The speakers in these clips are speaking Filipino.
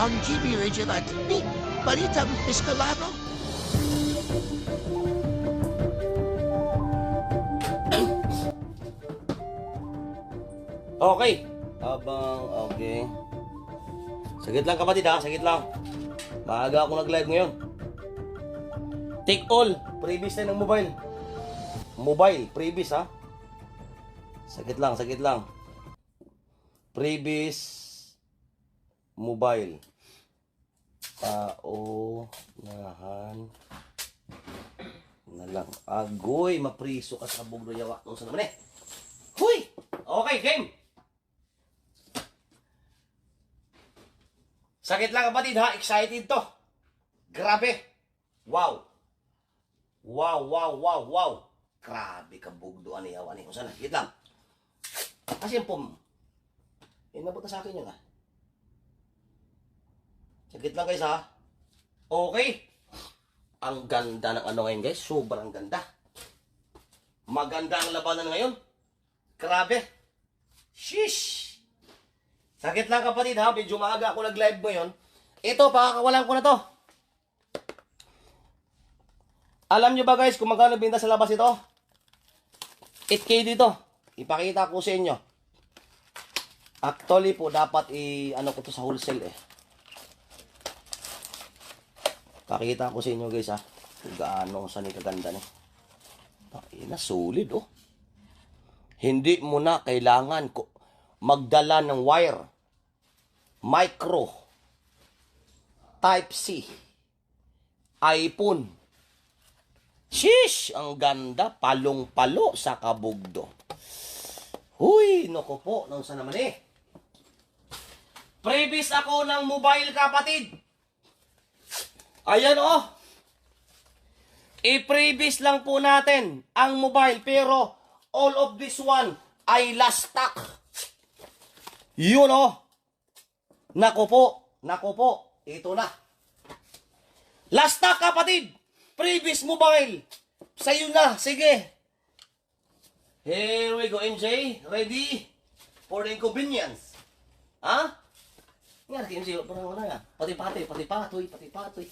Ang GB Regional TV, Balitang Escalado. Okay. Okay. Sagit lang kapatid ha, sagit lang. Maaga ako nag-live ngayon. Take all, previous tayo ng mobile. Mobile, previous ha. Sagit lang, sagit lang. Previous mobile. Paunahan na lang. Agoy, mapriso ka sa bugno yawa. Nung saan naman eh. Huy! Okay, game! Sakit lang kapatid ha, excited to. Grabe. Wow. Wow, wow, wow, wow. Grabe ka bugdo ani yawa ni. Kung saan, hit lang. Kasi yung pum. Inabot na sa akin yun ha. Sakit lang guys ha. Okay. Ang ganda ng ano ngayon guys. Sobrang ganda. Maganda ang labanan ngayon. Grabe. Sheesh. Sakit lang kapatid ha. Medyo maaga ako nag-live ngayon. Ito, pakakawalan ko na to. Alam nyo ba guys kung magkano binta sa labas ito? 8K dito. Ipakita ko sa inyo. Actually po, dapat ano ko to sa wholesale eh. Pakita ko sa inyo guys ha. Kung gaano saan kaganda ni. Ina, solid oh. Hindi mo na kailangan magdala ng wire. Micro. Type-C. iPhone. Shish! Ang ganda. Palong-palo sa kabugdo. Huy! Naku po. Nung saan naman eh. Previous ako ng mobile kapatid. Ayan oh. I-previous lang po natin ang mobile pero all of this one ay last stock. Yun oh. Naku po. Naku po. Ito na. Last stock kapatid. Previous mobile. Sa'yo na. Sige. Here we go MJ. Ready for the inconvenience. Ha? Nga MJ. Parang wala nga. Pati-pati. Pati-patoy. Pati-patoy.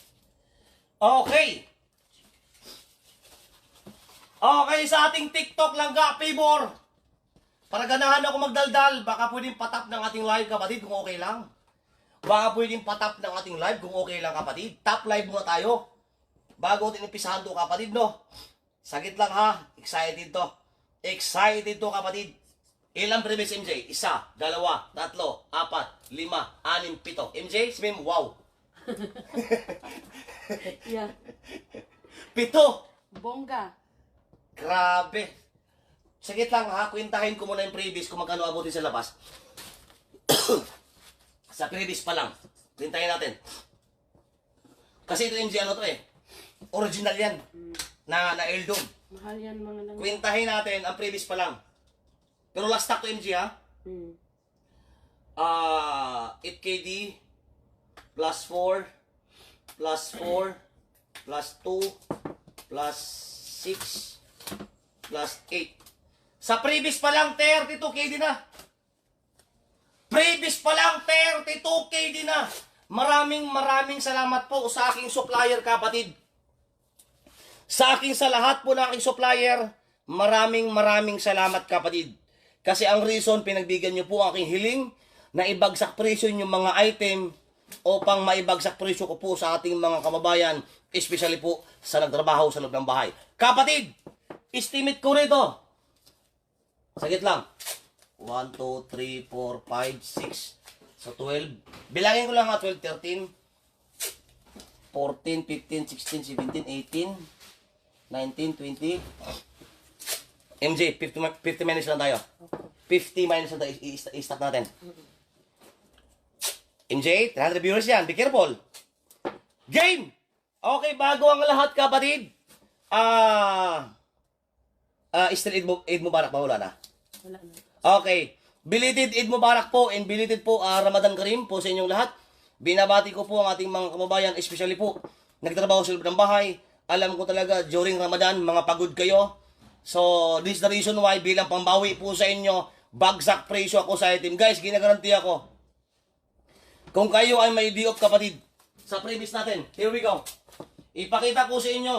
Okay. Okay, sa ating TikTok lang ka, favor. Para ganahan ako magdaldal, baka pwedeng patap ng ating live kapatid kung okay lang. Baka pwedeng patap ng ating live kung okay lang kapatid. Top live muna tayo. Bago tinipisahan to kapatid no. Sagit lang ha, excited to. Excited to kapatid. Ilang previous MJ? 1, 2, 3, 4, 5, 6, 7. MJ, sabihin mo, wow. Yeah. 7. Bongga. Grabe. Sagit lang ha, kwentahin ko muna yung previous kung magkano abutin sa labas. Sa previous pa lang. Kwentahin natin. Kasi ito MJ ano to eh. Original yan. Na heirloom. Mahal yan mga lang. Kwentahin natin ang previous pa lang. Pero last stock to MJ ha. 8KD plus 4 plus 4 plus 2 plus 6 plus 8. Sa previous pa lang 32KD na. Previous pa lang 32KD na. Maraming salamat po sa aking supplier kapatid. Sa aking sa lahat po ng aking supplier, maraming salamat kapatid. Kasi ang reason pinagbigyan nyo po ang aking hiling na ibagsak presyo yung mga item upang maibagsak presyo ko po sa ating mga kababayan, especially po sa nagtrabaho sa loob ng bahay. Kapatid, estimate ko rito. Sagit lang. 1, 2, 3, 4, 5, 6. So 12. Bilangin ko lang ha, 12, 13, 14, 15, 16, 17, 18, 19, 20. MJ, 50 minutes lang tayo. 50 minutes lang tayo. I-start natin. MJ, 300 viewers yan. Be careful. Game! Okay, bago ang lahat kapatid. Still Eid Mubarak ba? Wala na? Wala na. Okay. Belated Eid Mubarak po and belated po Ramadan Kareem po sa inyong lahat. Binabati ko po ang ating mga kababayan, especially po nagtrabaho sa loob ng bahay. Alam ko talaga during Ramadan, mga pagod kayo. So, this is the reason why bilang pambawi po sa inyo, bagsak presyo ako sa item. Guys, ginagaranti ako. Kung kayo ay may diop kapatid, sa previous natin, here we go. Ipakita ko sa inyo,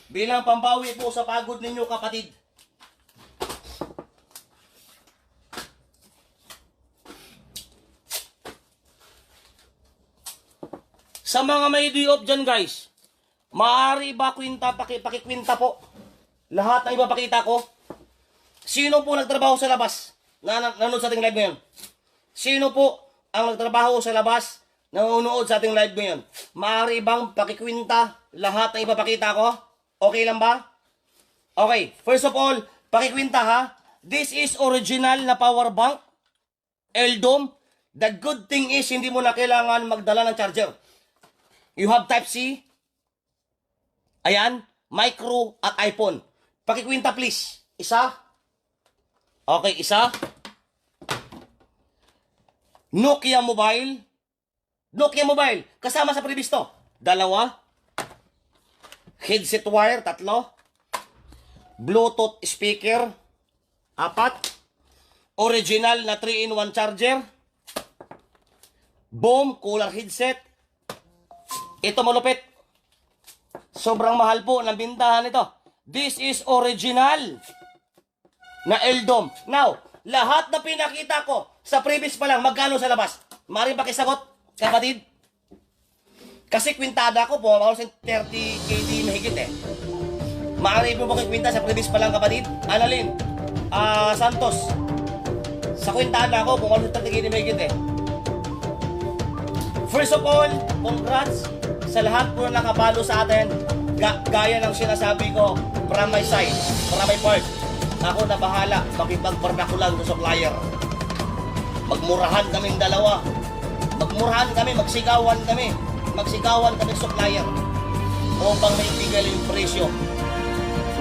bilang pambawi po sa pagod ninyo kapatid. Sa mga may diop dyan guys, maaari ba kwinta, pakikwinta po? Lahat ng ipapakita ko. Sino po nagtrabaho sa labas? Nanonood sa ating live ngayon. Sino po ang nagtrabaho sa labas? Nanonood sa ating live ngayon. Maaari bang pakikwinta lahat ng ipapakita ko? Okay lang ba? Okay, first of all, pakikwinta ha. This is original na power bank. Eldom. The good thing is, hindi mo na kailangan magdala ng charger. You have Type-C. Ayan, micro at iPhone. Pakikwinta please. Isa. Okay, isa. Nokia Mobile. Nokia Mobile. Kasama sa previous to. Dalawa. Headset wire, tatlo. Bluetooth speaker, 4. Original na 3-in-1 charger. Boom, cooler headset. Ito malupit. Sobrang mahal po ng bintahan ito. This is original na Eldom. Now, lahat na pinakita ko sa previous pa lang, magkano sa labas? Mari pakisagot, kapatid? Kasi kwintada ko po, mga 30 KD mahigit eh. Maaari po makikwinta sa previous pa lang, kapatid? Analin, Santos. Sa kwintada ko, kung 30 KD mahigit eh. First of all, congrats sa lahat po na nakabalo sa atin. Gaya ng sinasabi ko, from my side, from my part, ako na bahala makipagbarnakulan sa supplier. Magmurahan kaming dalawa. Magmurahan kami, magsigawan kami supplier. Upang may bigay yung presyo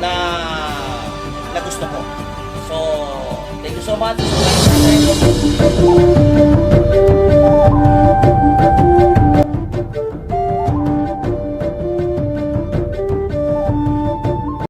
na gusto ko. So, thank you so much.